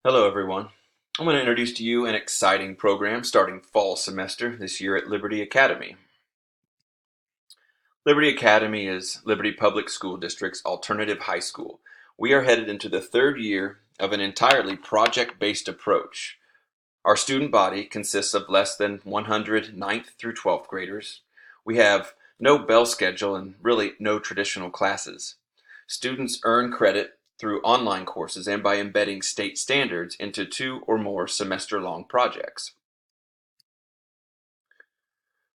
Hello, everyone. I'm going to introduce to you an exciting program starting fall semester this year at Liberty Academy. Liberty Academy is Liberty Public School District's alternative high school. We are headed into the third year of an entirely project-based approach. Our student body consists of less than 100 ninth through 12th graders. We have no bell schedule and really no traditional classes. Students earn credit through online courses and by embedding state standards into two or more semester-long projects.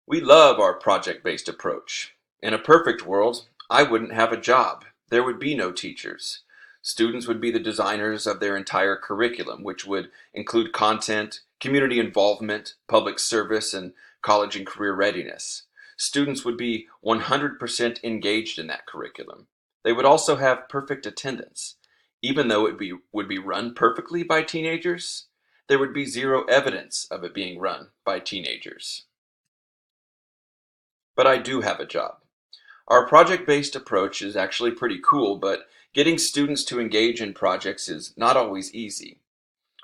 We love our project-based approach. In a perfect world, I wouldn't have a job. There would be no teachers. Students would be the designers of their entire curriculum, which would include content, community involvement, public service, and college and career readiness. Students would be 100% engaged in that curriculum. They would also have perfect attendance. Even though would be run perfectly by teenagers, there would be zero evidence of it being run by teenagers. But I do have a job. Our project-based approach is actually pretty cool, but getting students to engage in projects is not always easy.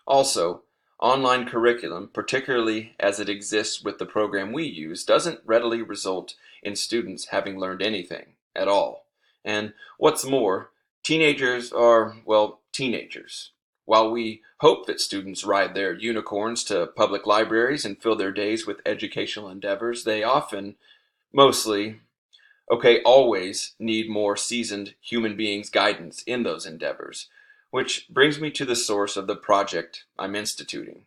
Also, online curriculum, particularly as it exists with the program we use, doesn't readily result in students having learned anything at all. And what's more, teenagers are, well, teenagers. While we hope that students ride their unicorns to public libraries and fill their days with educational endeavors, they often, mostly, always need more seasoned human beings' guidance in those endeavors, which brings me to the source of the project I'm instituting.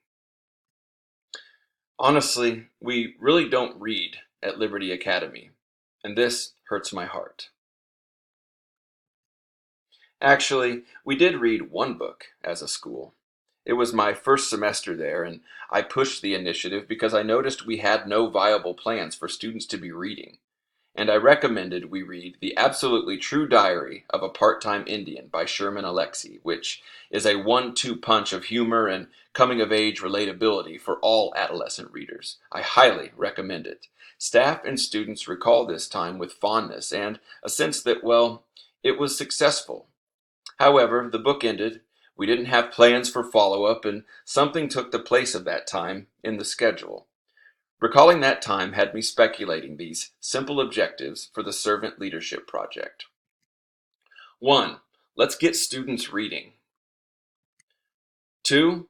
Honestly, we really don't read at Liberty Academy, and this hurts my heart. Actually, we did read one book as a school. It was my first semester there, and I pushed the initiative because I noticed we had no viable plans for students to be reading. And I recommended we read The Absolutely True Diary of a Part-Time Indian by Sherman Alexie, which is a one-two punch of humor and coming-of-age relatability for all adolescent readers. I highly recommend it. Staff and students recall this time with fondness and a sense that, well, it was successful. However, the book ended, we didn't have plans for follow-up, and something took the place of that time in the schedule. Recalling that time had me speculating these simple objectives for the Servant Leadership Project. 1. Let's get students reading. 2.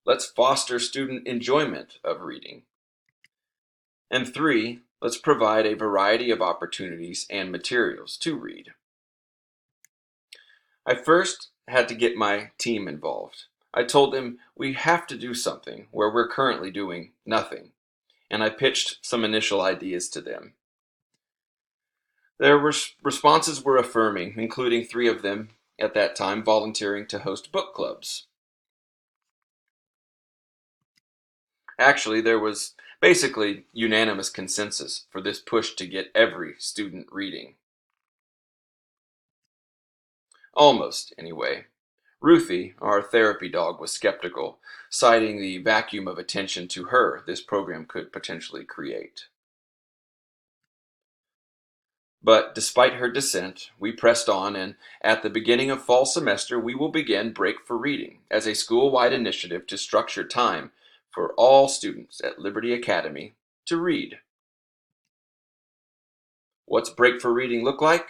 Let's foster student enjoyment of reading. And 3. Let's provide a variety of opportunities and materials to read. I first had to get my team involved. I told them we have to do something where we're currently doing nothing, and I pitched some initial ideas to them. Their responses were affirming, including three of them at that time volunteering to host book clubs. Actually, there was basically unanimous consensus for this push to get every student reading. Almost, anyway. Ruthie, our therapy dog, was skeptical, citing the vacuum of attention to her this program could potentially create. But despite her dissent, we pressed on, and at the beginning of fall semester, we will begin Break for Reading as a school-wide initiative to structure time for all students at Liberty Academy to read. What's Break for Reading look like?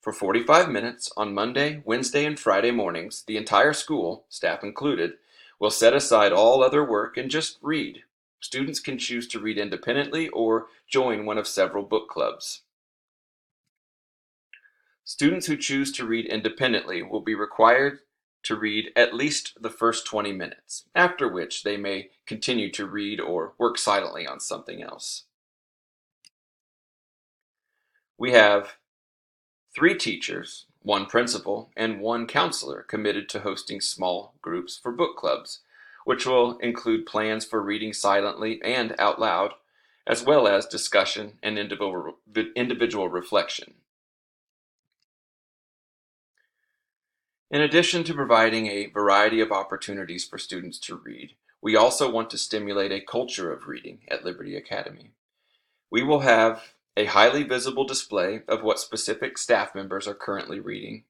For 45 minutes on Monday, Wednesday, and Friday mornings, the entire school, staff included, will set aside all other work and just read. Students can choose to read independently or join one of several book clubs. Students who choose to read independently will be required to read at least the first 20 minutes, after which they may continue to read or work silently on something else. We have 3 teachers, 1 principal, and 1 counselor committed to hosting small groups for book clubs, which will include plans for reading silently and out loud, as well as discussion and individual reflection. In addition to providing a variety of opportunities for students to read, we also want to stimulate a culture of reading at Liberty Academy. We will have a highly visible display of what specific staff members are currently reading.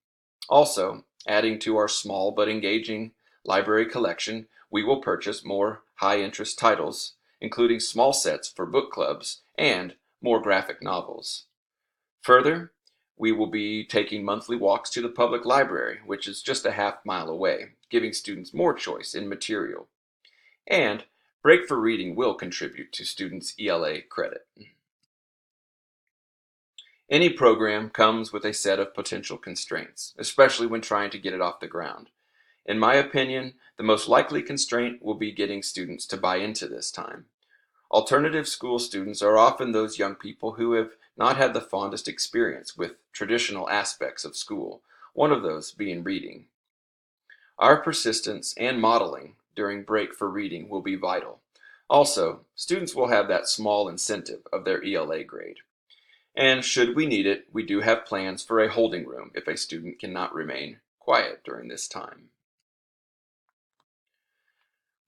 Also, adding to our small but engaging library collection, we will purchase more high-interest titles, including small sets for book clubs and more graphic novels. Further, we will be taking monthly walks to the public library, which is just a half-mile away, giving students more choice in material. And Break for Reading will contribute to students' ELA credit. Any program comes with a set of potential constraints, especially when trying to get it off the ground. In my opinion, the most likely constraint will be getting students to buy into this time. Alternative school students are often those young people who have not had the fondest experience with traditional aspects of school, one of those being reading. Our persistence and modeling during Break for Reading will be vital. Also, students will have that small incentive of their ELA grade. And should we need it, we do have plans for a holding room if a student cannot remain quiet during this time.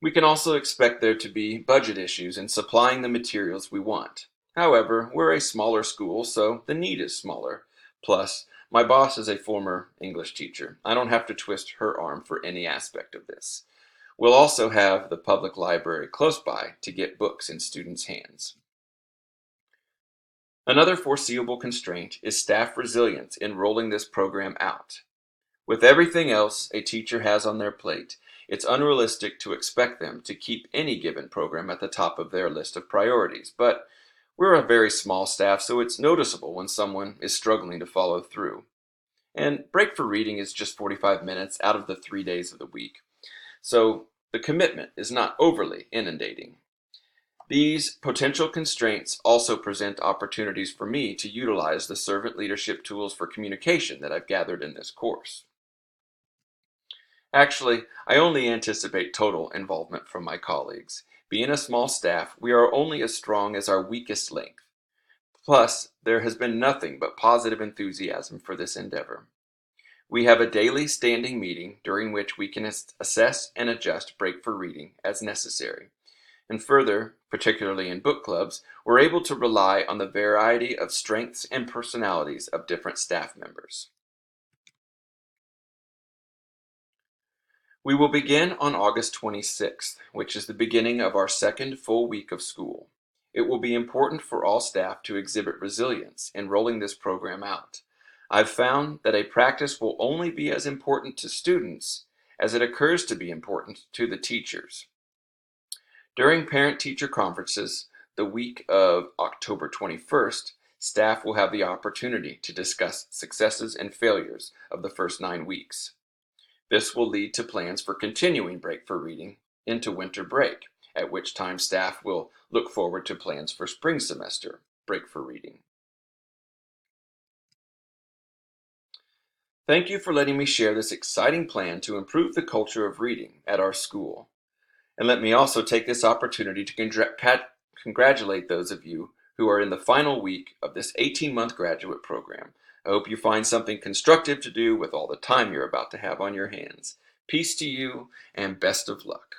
We can also expect there to be budget issues in supplying the materials we want. However, we're a smaller school, so the need is smaller. Plus, my boss is a former English teacher. I don't have to twist her arm for any aspect of this. We'll also have the public library close by to get books in students' hands. Another foreseeable constraint is staff resilience in rolling this program out. With everything else a teacher has on their plate, it's unrealistic to expect them to keep any given program at the top of their list of priorities, but we're a very small staff, so it's noticeable when someone is struggling to follow through. And Break for Reading is just 45 minutes out of the 3 days of the week, so the commitment is not overly inundating. These potential constraints also present opportunities for me to utilize the servant leadership tools for communication that I've gathered in this course. Actually, I only anticipate total involvement from my colleagues. Being a small staff, we are only as strong as our weakest link. Plus, there has been nothing but positive enthusiasm for this endeavor. We have a daily standing meeting during which we can assess and adjust Break for Reading as necessary. And further, particularly in book clubs, we're able to rely on the variety of strengths and personalities of different staff members. We will begin on August 26th, which is the beginning of our second full week of school. It will be important for all staff to exhibit resilience in rolling this program out. I've found that a practice will only be as important to students as it occurs to be important to the teachers. During parent-teacher conferences, the week of October 21st, staff will have the opportunity to discuss successes and failures of the first 9 weeks. This will lead to plans for continuing Break for Reading into winter break, at which time staff will look forward to plans for spring semester Break for Reading. Thank you for letting me share this exciting plan to improve the culture of reading at our school. And let me also take this opportunity to congratulate those of you who are in the final week of this 18-month graduate program. I hope you find something constructive to do with all the time you're about to have on your hands. Peace to you and best of luck.